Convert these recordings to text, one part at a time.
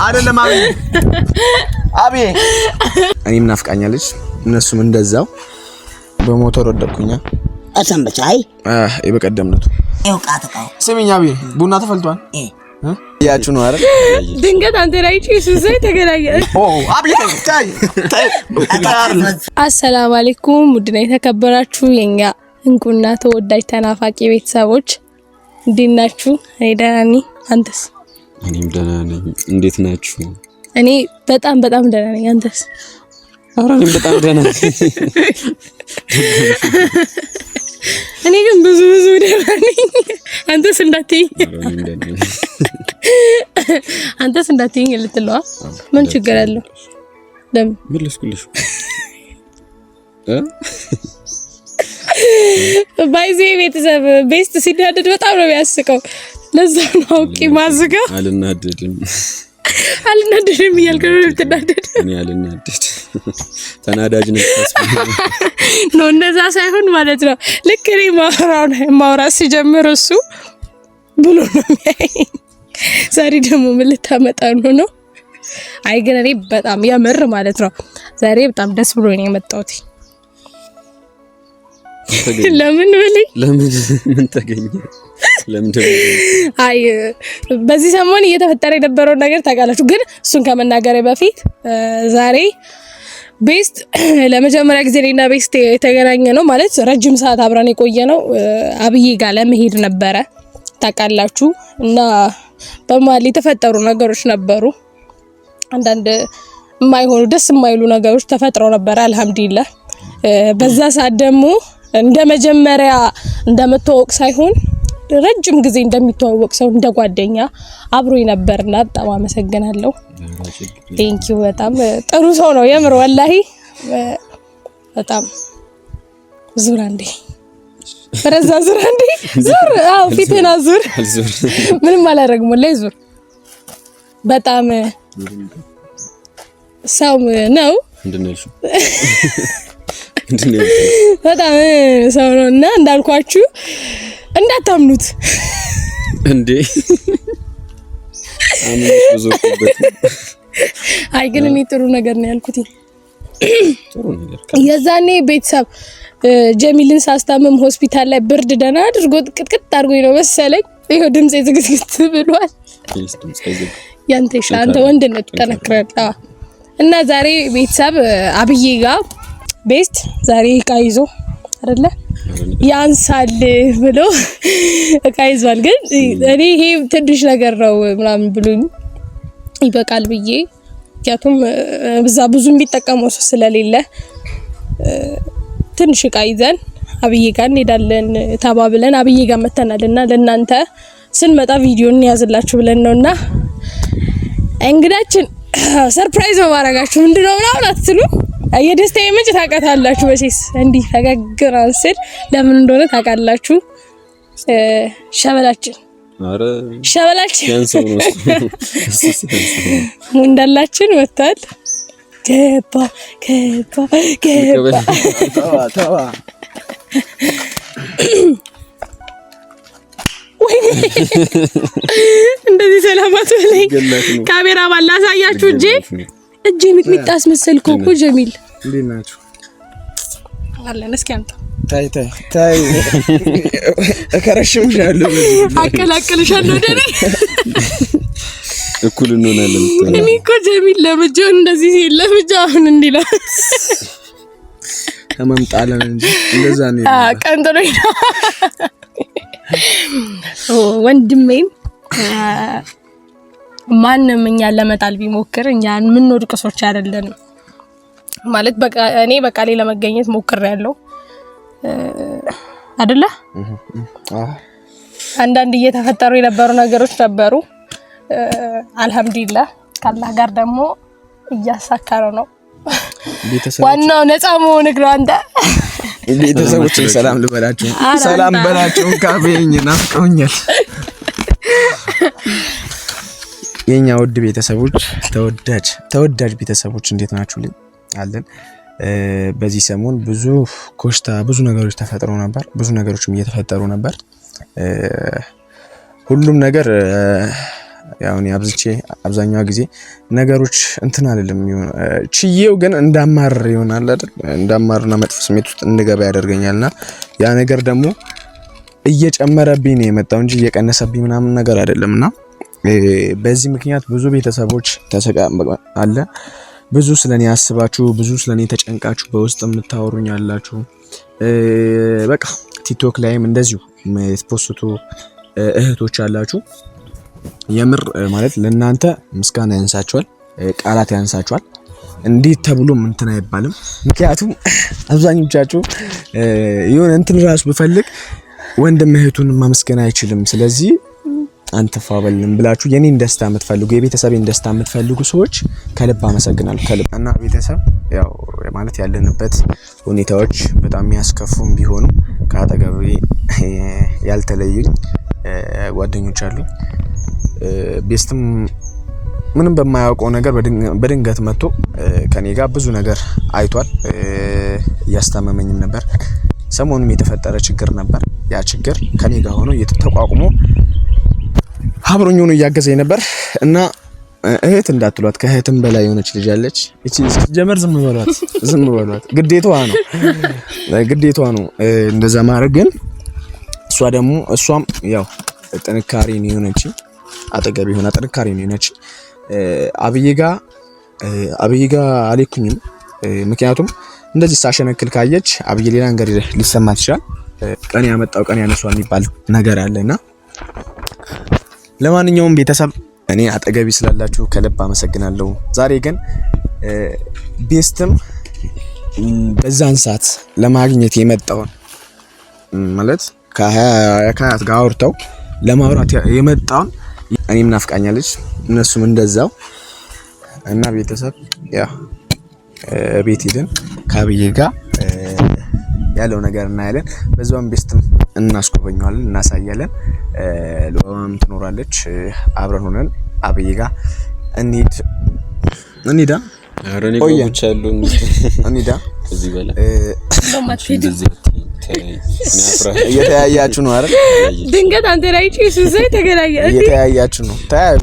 አይደለም አቢ እኔም ናፍቃኛለች እነሱም እንደዛው በሞተር ወደኩኛ አሰንበቻይ የበቀደምነቱ ይውቃተቃው ስሚኝ አቢ ቡና ተፈልቷል ያችሁ ነው አይደል ድንገት አንተ ላይ ኢየሱስ ተገናኘ አቢ ታይ አሰላሙ አለይኩም ውድና የተከበራችሁ የኛ እንቁና ተወዳጅ ተናፋቂ ቤተሰቦች እንዴት ናችሁ? እኔ ደህና ነኝ። አንተስ? እኔም ደህና ነኝ። እንዴት ናችሁ? እኔ በጣም ደህና ነኝ። አንተስ? እኔም በጣም ደህና ነኝ። እኔ ግን ብዙ ደህና ነኝ። አንተስ እንዳትይኝ ልትለዋ ምን ችግር አለው? ለምን መለስኩልሽ? ባይዜ ቤተሰብ ቤስት ሲዳደድ በጣም ነው የሚያስቀው። ለዛ ነው አውቄ ማዝጋ አልናደድም እያልከው ነው የምትናደድ። እኔ አልናደድ ተናዳጅ ነኝ ነው እንደዛ ሳይሆን ማለት ነው። ልክ እኔ ማውራት ሲጀምር እሱ ብሎ ነው የሚያየኝ። ዛሬ ደግሞ ምን ልታመጣ ነው? አይ ግን እኔ በጣም ያምር ማለት ነው ዛሬ በጣም ደስ ብሎኝ ነው የመጣሁት። ለምን ምን ተገኘ? ለምን ደግሞ አይ በዚህ ሰሞን እየተፈጠረ የነበረው ነገር ታውቃላችሁ። ግን እሱን ከመናገሬ በፊት ዛሬ ቤስት ለመጀመሪያ ጊዜ እኔና ቤስት የተገናኘ ነው ማለት ረጅም ሰዓት አብረን የቆየ ነው። አብዬ ጋር ለመሄድ ነበረ ታውቃላችሁ። እና በመሀል የተፈጠሩ ነገሮች ነበሩ። አንዳንድ የማይሆኑ ደስ የማይሉ ነገሮች ተፈጥረው ነበር። አልሐምዱሊላህ በዛ ሰዓት ደግሞ እንደመጀመሪያ እንደምትወቅ ሳይሆን ረጅም ጊዜ እንደሚተዋወቅ ሰው እንደ ጓደኛ አብሮኝ ነበርና በጣም አመሰግናለሁ። ቴንኪው በጣም ጥሩ ሰው ነው የምር ወላሂ በጣም ዙር አንዴ ፈረዛ ዙር አንዴ ዙር ፊቴና ዙር ምንም አላረግም ወላሂ ዙር በጣም ሰው ነው እንደነሱ በጣም ሰው ነውና እንዳልኳችሁ እንዳታምኑት እንዴ አምነሽ ብዙበት አይ ግን እኔ ጥሩ ነገር ነው ያልኩት። ጥሩ ነገር የዛኔ ቤተሰብ ጀሚልን ሳስታመም ሆስፒታል ላይ ብርድ ደና አድርጎ ቅጥቅጥ አድርጎኝ ነው መሰለኝ ይሄው ድምጼ ዝግዝግት ብሏል። ያንተ ሻንተ ወንድነት ተነክረላ እና ዛሬ ቤተሰብ አብዬ ጋር ቤስት ዛሬ እቃ ይዞ አይደለ ያንሳል ብሎ እቃ ይዟል። ግን እኔ ይሄ ትንሽ ነገር ነው ምናምን ብሎኝ ይበቃል ብዬ ያቱም በዛ ብዙ የሚጠቀመው ሰው ስለሌለ ትንሽ እቃ ይዘን አብዬ ጋር እንሄዳለን ተባብለን አብዬ ጋር መተናልና ለእናንተ ስንመጣ ቪዲዮ እንያዝላችሁ ብለን ነውና እንግዳችን ሰርፕራይዝ ነው ማረጋችሁ ምንድነው ምናምን አትሉ የደስታዬ ምንጭ ታውቃታላችሁ። በሲስ እንዲህ ፈገግራን ስል ለምን እንደሆነ ታውቃላችሁ። ሸበላችን ያንሰው ነው ሙንዳላችን ወጣል ገባ ተዋ እንደዚህ ሰላማት በላይ ካሜራ ባላሳያችሁ እጄ ሚጥሚጣ አስመሰልኩ እኮ ጀሚል እንዴት ናችሁ? አለን እስኪ አንተ ታይ እከረሽምሻለሁ አቀላቅልሻለሁ ደኔ እኩል እንሆናለን። እኔ እኮ ጀሚል ለምጆን እንደዚህ ለምጆን እንዲላ ከመምጣለን እንጂ እንደዛ ነው ቀንቶኝ ወንድሜን ማንንም እኛን ለመጣል ቢሞክር እኛን ምን ወድቅ ሰዎች አይደለንም ማለት በቃ እኔ በቃሌ ለመገኘት ሞክሬያለሁ አይደለ? አንዳንድ እየተፈጠሩ የነበሩ ነገሮች ነበሩ። አልሐምዱሊላህ ከአላህ ጋር ደግሞ እያሳካረው ነው። ዋናው ነፃ መሆን ነው። አንተ ቤተሰቦች ሰላም ልበላችሁ። ሰላም በላችሁ። ካቤኝ ናፍቀውኛል። የኛ ውድ ቤተሰቦች ተወዳጅ ቤተሰቦች እንዴት ናችሁልኝ? አለን በዚህ ሰሞን ብዙ ኮሽታ ብዙ ነገሮች ተፈጥረው ነበር። ብዙ ነገሮችም እየተፈጠሩ ነበር። ሁሉም ነገር ያው እኔ አብዛኛው ጊዜ ነገሮች እንትን አይደለም ይሆን ችዬው ግን እንዳማር ይሆናል አይደል እንዳማርና መጥፎ ስሜት ውስጥ እንገባ ያደርገኛልና ያ ነገር ደግሞ እየጨመረብኝ ነው የመጣው እንጂ እየቀነሰብኝ ምናምን ነገር አይደለምና በዚህ ምክንያት ብዙ ቤተሰቦች አለ ብዙ ስለኔ ያስባችሁ ብዙ ስለኔ ተጨንቃችሁ በውስጥ የምታወሩኝ አላችሁ በቃ ቲክቶክ ላይም እንደዚሁ የፖስቱ እህቶች አላችሁ የምር ማለት ለእናንተ ምስጋና ያንሳችኋል ቃላት ያንሳችኋል እንዴት ተብሎ እንትን አይባልም ምክንያቱም አብዛኞቻችሁ የሆነ እንትን ራስ ብፈልግ ወንድም እህቱን ማመስገን አይችልም ስለዚህ አንተ ፋበልን ብላችሁ የኔን ደስታ የምትፈልጉ የቤተሰቤን ደስታ የምትፈልጉ ሰዎች ከልብ አመሰግናለሁ ከልብ እና ቤተሰብ ያው ማለት ያለንበት ሁኔታዎች በጣም የሚያስከፉም ቢሆኑ ከአጠገቤ ያልተለዩኝ ጓደኞች አሉ ቤስትም ምንም በማያውቀው ነገር በድንገት መጥቶ ከኔ ጋር ብዙ ነገር አይቷል ያስተማመኝም ነበር ሰሞኑን የተፈጠረ ችግር ነበር ያ ችግር ከኔ ጋር ሆኖ የተቋቁሞ አብሮኝ ሆኖ ያገዘኝ ነበር እና እህት እንዳትሏት ከእህትም በላይ የሆነች ልጅ አለች እቺ ጀመር ዝም በሏት ግዴታዋ ነው እንደዛ ማድረግ ግን እሷም ያው ጥንካሬ ነው የሆነች አጠገብ የሆነ ጥንካሬ ነው የሆነች አብይ ጋር አልኩኝም ምክንያቱም እንደዚህ ሳሸነክል ካየች አብይ ሌላ ነገር ሊሰማት ይችላል ቀን ያመጣው ቀን ያነሷል የሚባል ነገር አለና ለማንኛውም ቤተሰብ እኔ አጠገቢ ስላላችሁ ከልብ አመሰግናለሁ ዛሬ ግን ቤስትም በዛን ሰዓት ለማግኘት የመጣውን ማለት ከሀያት ጋር አውርተው ለማውራት የመጣውን እኔም ናፍቃኛለች እነሱም እንደዛው እና ቤተሰብ ያው ቤት ሄደን ከአብዬ ጋር ያለው ነገር እናያለን በዛውም ቤስትም እናስቆበኛለን እናሳያለን ለወም ትኖራለች አብረን ሆነን አብዬ ጋር እንሂዳ አረኔ ቆይቻ ያለው እንሂዳ እዚህ በላ ለማትሄድ እየተያያችሁ ነው አይደል ድንገት አንተ ላይ እሱ ተገናኘ እየተያያችሁ ነው ታዩ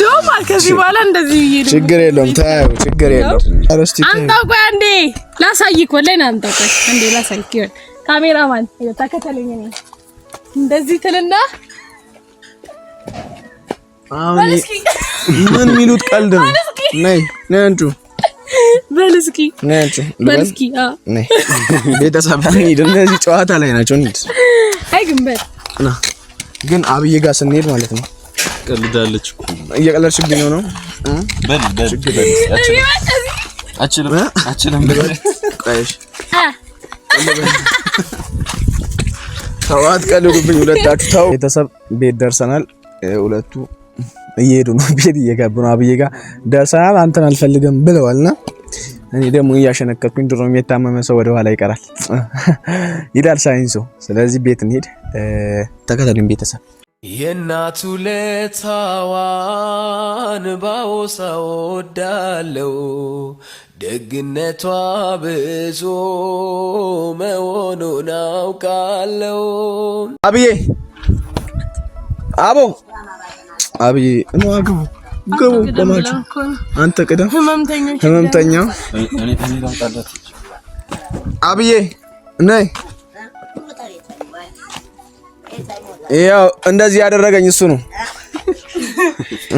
ዶማ ከዚህ በኋላ እንደዚህ ይሄዱ ችግር የለውም አረስቲ አንተ ቆይ አንዴ ላሳይክ ወላሂ አንተ ቆይ አንዴ ላሳይክ ይሁን ካሜራማን ተከተለኝ ነው እንደዚህ ትልና ምን ሚሉት ቀልድ ነው ነይ አንቺ በልስኪ ነይ ቤተሰብ ላይ እንደዚህ ጨዋታ ላይ ናቸው እንዴ አይ ግን አብዬ ጋር ስንሄድ ማለት ነው ቀልዳለች እኮ እየቀለድሽብኝ ነው በል አችልም ቆይሽ ተዋት ቀልዱብኝ ሁለታችሁ ተው ቤተሰብ ቤት ደርሰናል ሁለቱ እየሄዱ ነው ቤት እየገቡ ነው አብዬ ጋር ደርሰናል አንተን አልፈልግም ብለዋልና እኔ ደግሞ እያሸነከልኩኝ ድሮም የታመመ ሰው ወደ ኋላ ይቀራል ይላል ሳይንሱ ስለዚህ ቤት እንሂድ ተከተሉኝ ቤተሰብ የናቱ ለታዋን ባውሳው ዳለው ደግነቷ ብዙ መሆኑን አውቃለው አብዬ አብዬ ነው ግቡ ቆማችሁ አንተ ቅደም ህመምተኛው እኔ ተሚላው ጣላት አብዬ ነይ ያው እንደዚህ ያደረገኝ እሱ ነው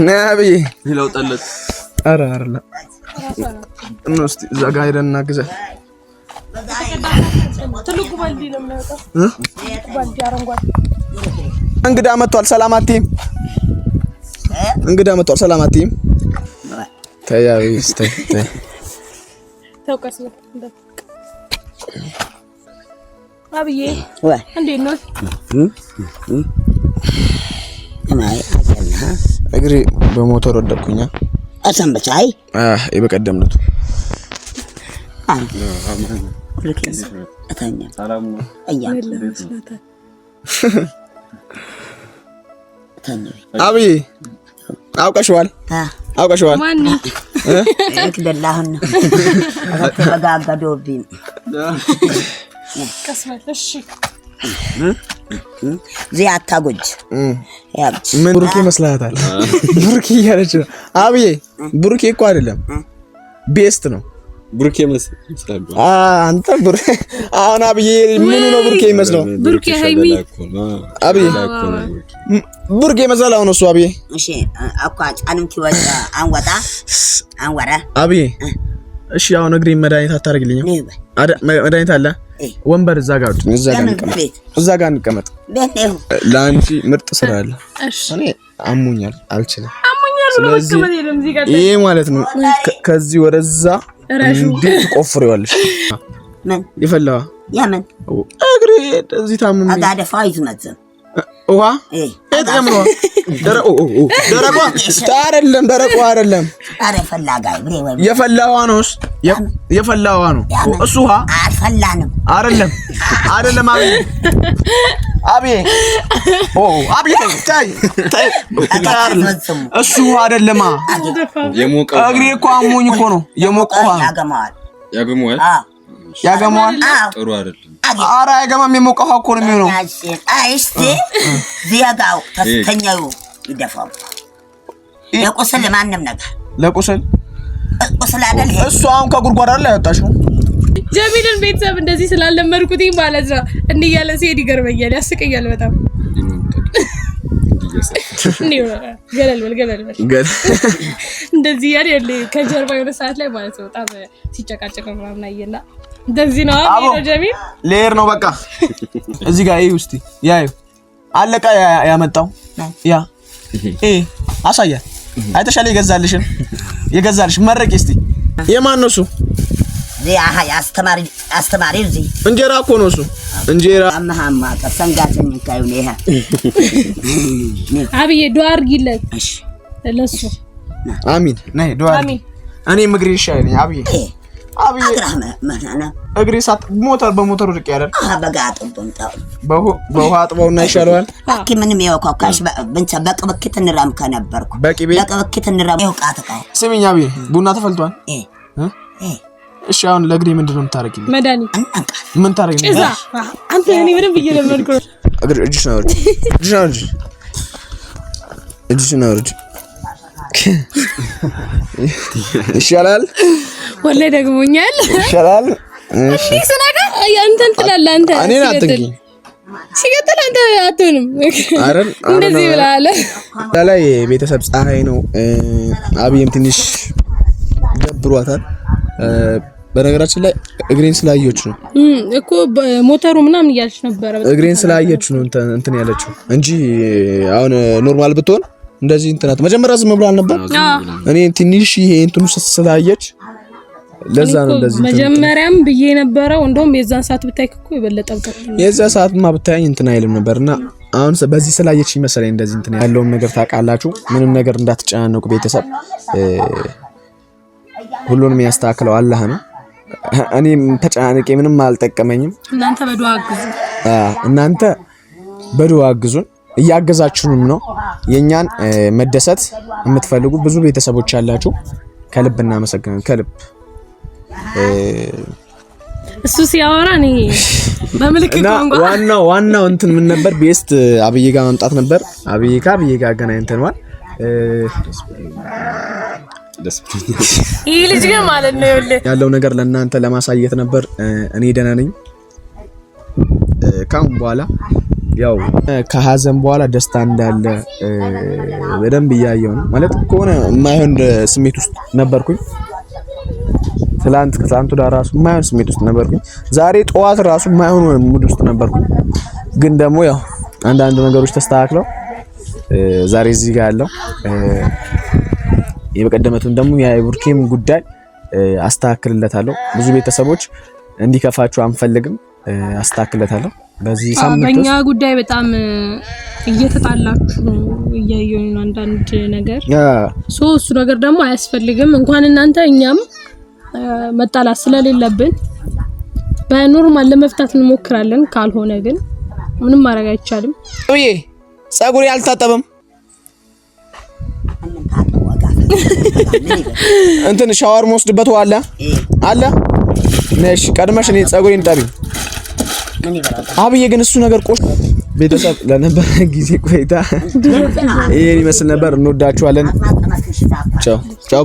ነይ አብዬ ይላው ጣላት አረ እንስቲ ዘጋ ሄደና ግዛ ትልቁ ባልዲ ነው የሚያወጣው ባልዲ አረንጓዴ እንግዳ መጥቷል ሰላም አትይም ታያዊስ ተውቀስ አብዬ ወይ እንዴት ነው አማይ አጀና እግሬ በሞተር ወደቅኩኛ አሰንበቻይ የበቀደምነቱ ልክስ አታኛ ሰላም ነው አያ አብዬ አውቀሽዋል ማን እክደላህን ተጋጋዶብኝ ቀስመሽ زي አታጎጅ ምን ብሩኬ መስላታል ብሩኬ ያለች ነው አብዬ ብሩኬ እኮ አይደለም ቤስት ነው ብሩኬ መስላል አንተ አሁን አብዬ ምን ነው ብሩኬ ይመስለው ብሩኬ ሃይሚ አብዬ ብሩኬ መስላው ነው እሱ አብዬ እሺ አቋ ጫንም ትወጣ አንወራ አብዬ እሺ አሁን እግሬ መድኃኒት አታርግልኝም መድኃኒት አለ ወንበር እዛ ጋር እዛ ጋር እንቀመጥ ለአንቺ ምርጥ ስራ አለ እኔ አሙኛል አልችልም ስለዚህ ይሄ ማለት ነው ከዚህ ወደዛ እንዴት ቆፍሬዋለሽ ምን ይፈላዋ ያምን እግሬ እዚህ ታምም አጋደ ፋይዝ መዘን ውሃ እጠምነው ደረቆ አይደለም ደረቆ አይደለም አረ ፈላጋይ ብሬ ወይ የፈላዋ ነውስ የፈላዋ ነው እሱ ውሃ አልፈላንም አይደለም አብዬ አብዬ ታይ እሱ ውሃ አይደለም የሞቀው እግሬ እኮ አሞኝ እኮ ነው የሞቀው ውሃ ያገማዋል ጥሩ አይደለም አራ ያገማም የሞቀው እኮ ነው የሚሆነው አይስቲ ዚያጋው ተስተኛው ይደፋው ለቁስል ለማንም ነገር ለቁስል አይደል እሱ አሁን ከጉርጓዳ ላይ ያወጣሽው ጀሚልን ቤተሰብ እንደዚህ ስላለመርኩትኝ ማለት ነው እንዲህ ያለ ሲሄድ ይገርመኛል ያስቀኛል በጣም ገለል እንደዚህ ያለ ከጀርባ የሆነ ሰዓት ላይ ማለት ነው በጣም ሲጨቃጨቅ ምናምን አየና እንደዚህ ነው ጀሚል ሌር ነው በቃ እዚህ ጋር ይሄ ውስጥ ያዩ አለቃ ያመጣው ያ አሳያ አይተሻለ ይገዛልሽ መረቅ እስቲ የማን ነው እሱ ዚያሃ አስተማሪ እዚህ እንጀራ እኮ ነው እሱ እንጀራ አማሃማ ተሰንጋተኝ ካዩን ይሄ አብዬ ዱአ አርጊለት እሺ ለሱ አሚን ነይ ዱአ አሚን እኔ ምግሪ ይሻለኝ አብዬ አግራህመ ማናና እግሪ ሳት በሞተር ወድቅ ያረን በጋጥም ታው በውሃ አጥበውና ይሻለዋል አኪ ምንም ያውቃካሽ በእንቻ በቅብክት እንራም ከነበርኩ በቅብክት እንራም ያውቃተው ስሚኝ አብዬ ቡና ተፈልቷል እሺ አሁን ለእግሬ ምንድነው የምታረጊልኝ መድኃኒት ምን ታረጊልኝ አንተ እኔ ምንም እየለመድኩ ነው እግሬ እጅሽ ነው ይሻላል ወላሂ ደግሞኛል ይሻላል እሺ ስናካ አንተን ትላለህ አንተ እኔን አትንኪ ሲገጥል አንተ አትሆንም አይደል እንደዚህ ብላለ ላይ ቤተሰብ ፀሐይ ነው አብዬም ትንሽ ደብሯታል በነገራችን ላይ እግሬን ስላየች ነው እኮ ሞተሩ ምናምን እያልሽ ነበር እግሬን ስላየች ነው እንትን ያለችው እንጂ አሁን ኖርማል ብትሆን እንደዚህ እንትናት መጀመሪያ ዝም ብሎ አልነበር እኔ ትንሽ ይሄ እንትኑ ስላየች ለዛ ነው እንደዚህ መጀመሪያም ብዬ ነበረው እንደውም የዛን ሰዓት ብታይ እኮ ይበለጣው የዛ ሰዓትማ ብታይ እንትን አይልም ነበርና አሁን በዚህ ስላየች ይመስለኝ እንደዚህ እንትን ያለውን ነገር ታውቃላችሁ ምንም ነገር እንዳትጨናነቁ ቤተሰብ ሁሉንም ያስተካክለው አላህ ነው እኔም ተጨናነቄ ምንም አልጠቀመኝም እናንተ በዱአ አግዙን እያገዛችሁንም ነው የኛን መደሰት የምትፈልጉ ብዙ ቤተሰቦች ያላችሁ ከልብ እናመሰግናለን ከልብ እሱ ሲያወራ እኔ በመልክ ቋንቋ ዋናው እንትን ምን ነበር ቤስት አብዬ ጋር መምጣት ነበር አብዬ ጋር አገናኝተናል ይሄ ልጅ ግን ማለት ነው ያለው ነገር ለእናንተ ለማሳየት ነበር እኔ ደህና ነኝ ካሁን በኋላ ያው ከሀዘን በኋላ ደስታ እንዳለ በደንብ እያየው ነው ማለት ከሆነ የማይሆን ስሜት ውስጥ ነበርኩኝ ከትላንቱ ጋር ራሱ የማይሆን ስሜት ውስጥ ነበርኩኝ ዛሬ ጠዋት ራሱ የማይሆን ሙድ ውስጥ ነበርኩኝ ግን ደግሞ ያው አንዳንድ ነገሮች ተስተካክለው ዛሬ እዚህ ጋር ያለው የበቀደመቱን ደግሞ የቡርኬም ጉዳይ አስተካክልለታለሁ ብዙ ቤተሰቦች እንዲከፋቸው አንፈልግም አስተካክልለታለሁ በዚህ ሳምንት በእኛ ጉዳይ በጣም እየተጣላችሁ ነው እያየሁኝ ነው አንዳንድ ነገር እሱ ነገር ደግሞ አያስፈልግም እንኳን እናንተ እኛም መጣላት ስለሌለብን በኖርማል ለመፍታት እንሞክራለን ካልሆነ ግን ምንም ማድረግ አይቻልም እዬ ጸጉሬ አልታጠበም እንትን ሻወር መውሰድበት አለ ነሽ ቀድመሽ እኔ ጸጉሬን ጠቢ አብዬ ግን እሱ ነገር ቆሽ ቤተሰብ ለነበረ ጊዜ ቆይታ ይሄን ይመስል ነበር። እንወዳችኋለን። ቻው ቻው።